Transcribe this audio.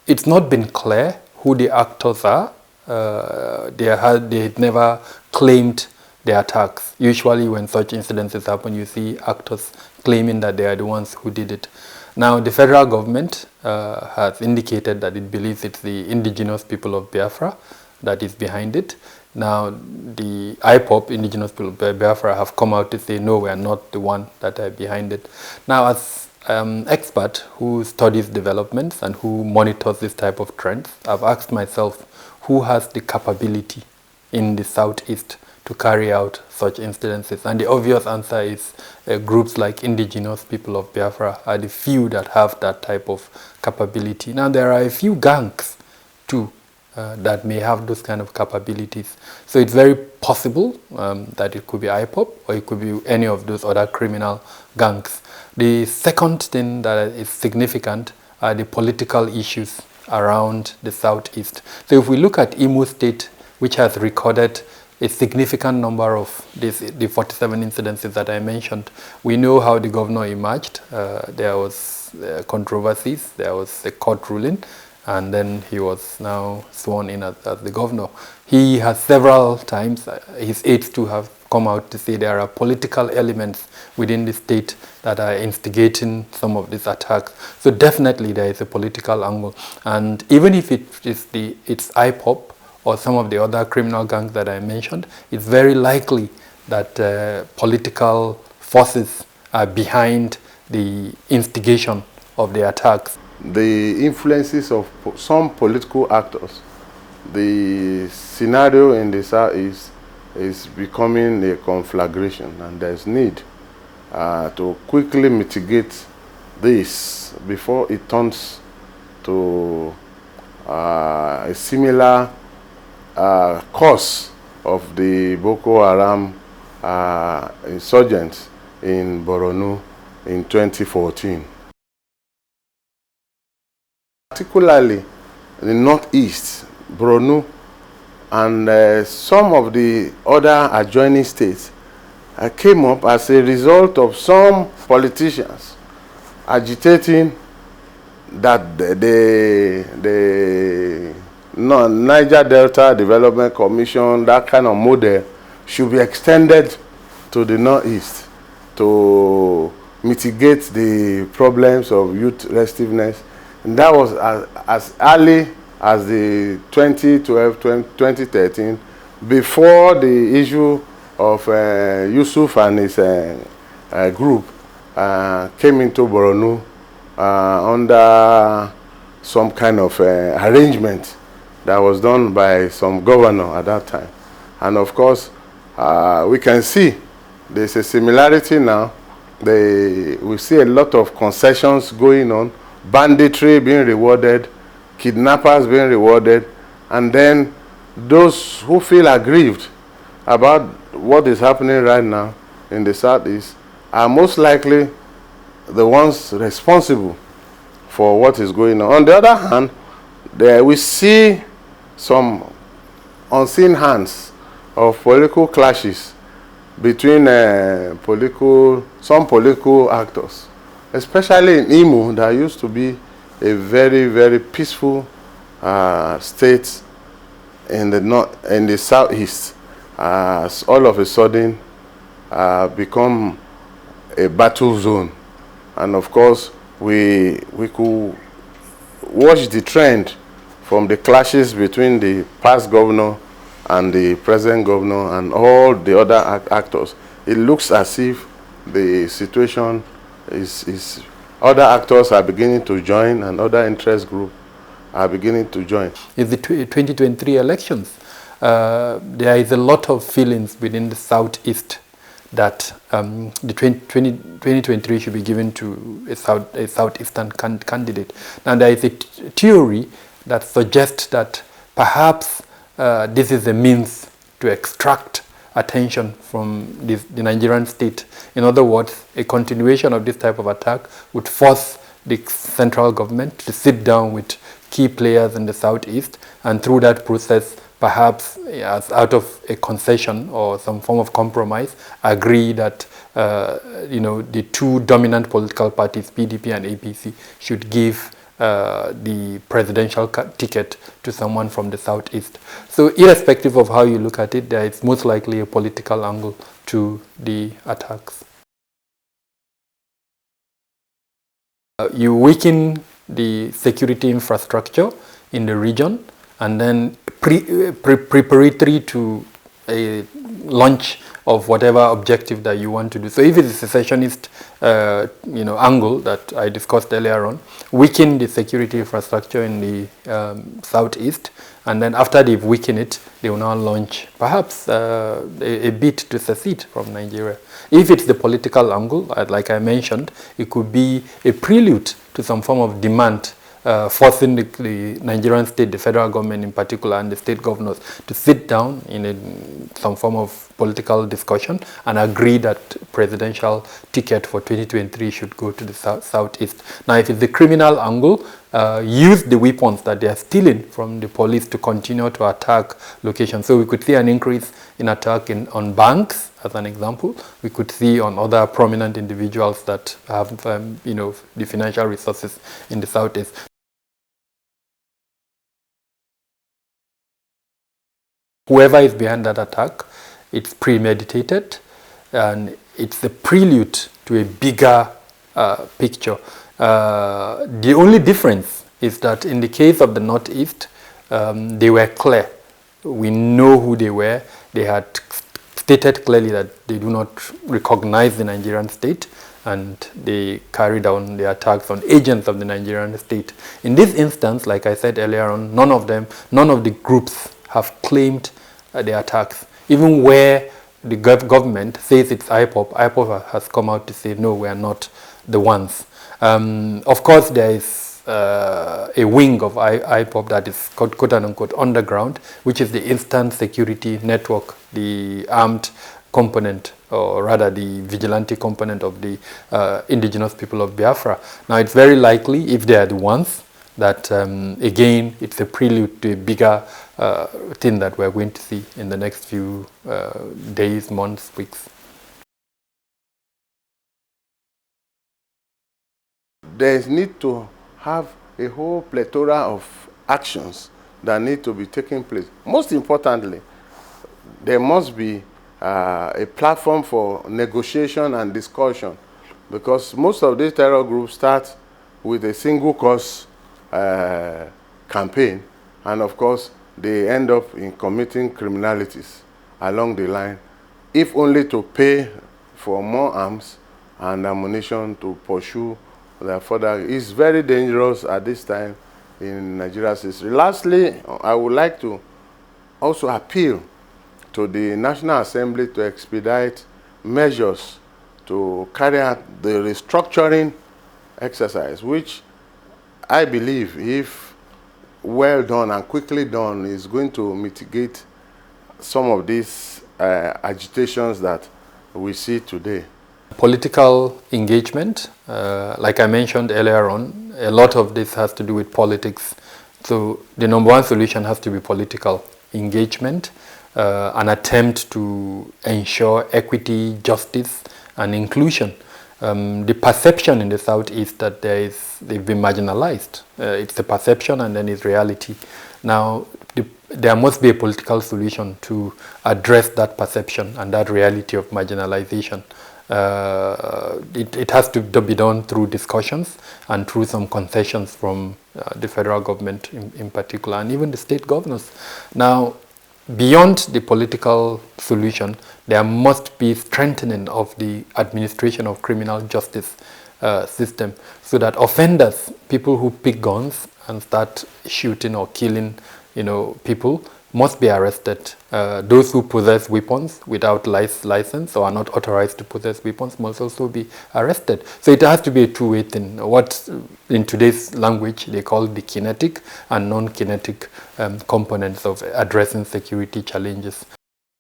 it's not been clear who the actors are. They had never claimed the attacks. Usually when such incidences happen, you see actors claiming that they are the ones who did it. Now, the federal government has indicated that it believes it's the indigenous people of Biafra that is behind it. Now, the IPOB, indigenous people of Biafra, have come out to say, no, we are not the one that are behind it. Now, as expert who studies developments and who monitors this type of trends, I've asked myself, who has the capability in the Southeast to carry out such incidences? And the obvious answer is groups like indigenous people of Biafra are the few that have that type of capability. Now, there are a few gangs too that may have those kind of capabilities. So it's very possible that it could be IPOB or it could be any of those other criminal gangs. The second thing that is significant are the political issues around the Southeast. So if we look at Imo State, which has recorded a significant number of the 47 incidences that I mentioned, we know how the governor emerged. There was controversies, there was a court ruling, and then he was now sworn in as the governor. He has several times, his aides too have come out to say there are political elements within the state that are instigating some of these attacks. So definitely there is a political angle. And even if it's IPOB or some of the other criminal gangs that I mentioned, it's very likely that political forces are behind the instigation of the attacks. The influences of some political actors, the scenario in the Southeast is becoming a conflagration, and there's need to quickly mitigate this before it turns to a similar cause of the Boko Haram insurgents in Borno in 2014. Particularly in the northeast, Borno, and some of the other adjoining states came up as a result of some politicians agitating that the Niger Delta Development Commission, that kind of model, should be extended to the northeast to mitigate the problems of youth restiveness. And that was as early as the 2013, before the issue of Yusuf and his group came into Borno under some kind of arrangement that was done by some governor at that time. And of course, we can see there's a similarity now. We see a lot of concessions going on, banditry being rewarded, kidnappers being rewarded, and then those who feel aggrieved about what is happening right now in the Southeast are most likely the ones responsible for what is going on. On the other hand, we see some unseen hands of political clashes between some political actors, especially in Imo, that used to be a very, very peaceful state in the Southeast, has all of a sudden become a battle zone. And of course, we could watch the trend from the clashes between the past governor and the present governor and all the other actors. It looks as if the situation is other actors are beginning to join, and other interest groups are beginning to join. In the 2023 elections, there is a lot of feelings within the Southeast that the 2023 should be given to a Southeastern candidate. Now, there is a theory that suggests that perhaps this is a means to extract attention from the Nigerian state. In other words, a continuation of this type of attack would force the central government to sit down with key players in the Southeast, and through that process, perhaps as out of a concession or some form of compromise, agree that the two dominant political parties, PDP and APC, should give the presidential ticket to someone from the southeast. So irrespective of how you look at it, there is most likely a political angle to the attacks. You weaken the security infrastructure in the region, and then preparatory to a launch of whatever objective that you want to do. So if it's a secessionist angle that I discussed earlier on, weaken the security infrastructure in the southeast, and then after they've weakened it, they will now launch perhaps a bid to secede from Nigeria. If it's the political angle, like I mentioned, it could be a prelude to some form of demand forcing the Nigerian state, the federal government in particular, and the state governors to sit down in some form of political discussion and agree that presidential ticket for 2023 should go to the southeast. Now, if it's the criminal angle, use the weapons that they are stealing from the police to continue to attack locations. So we could see an increase in attack on banks, as an example. We could see on other prominent individuals that have, the financial resources in the southeast. Whoever is behind that attack, it's premeditated, and it's a prelude to a bigger picture. The only difference is that in the case of the Northeast, they were clear. We know who they were. They had stated clearly that they do not recognize the Nigerian state, and they carried on the attacks on agents of the Nigerian state. In this instance, like I said earlier on, none of the groups have claimed the attacks. Even where the government says it's IPOB, IPOB has come out to say, no, we are not the ones. Of course, there is a wing of IPOB that is quote-unquote underground, which is the Instant Security Network, the armed component, or rather the vigilante component of the indigenous people of Biafra. Now, it's very likely, if they are the ones, that again, it's a prelude to a bigger thing that we're going to see in the next few days, months, weeks. There is need to have a whole plethora of actions that need to be taking place. Most importantly, there must be a platform for negotiation and discussion, because most of these terror groups start with a single cause campaign, and of course they end up in committing criminalities along the line, if only to pay for more arms and ammunition to pursue their further. It's very dangerous at this time in Nigeria's history. Lastly, I would like to also appeal to the National Assembly to expedite measures to carry out the restructuring exercise, which I believe, if well done and quickly done, is going to mitigate some of these agitations that we see today. Political engagement, like I mentioned earlier on, a lot of this has to do with politics. So the number one solution has to be political engagement, an attempt to ensure equity, justice, and inclusion. The perception in the Southeast that they've been marginalized. It's the perception, and then it's reality. Now, there must be a political solution to address that perception and that reality of marginalization. It has to be done through discussions and through some concessions from the federal government in particular, and even the state governors. Now, beyond the political solution, there must be strengthening of the administration of criminal justice system, so that offenders, people who pick guns and start shooting or killing, people, must be arrested. Those who possess weapons without license or are not authorized to possess weapons must also be arrested. So it has to be a two-way thing. What in today's language they call the kinetic and non-kinetic components of addressing security challenges.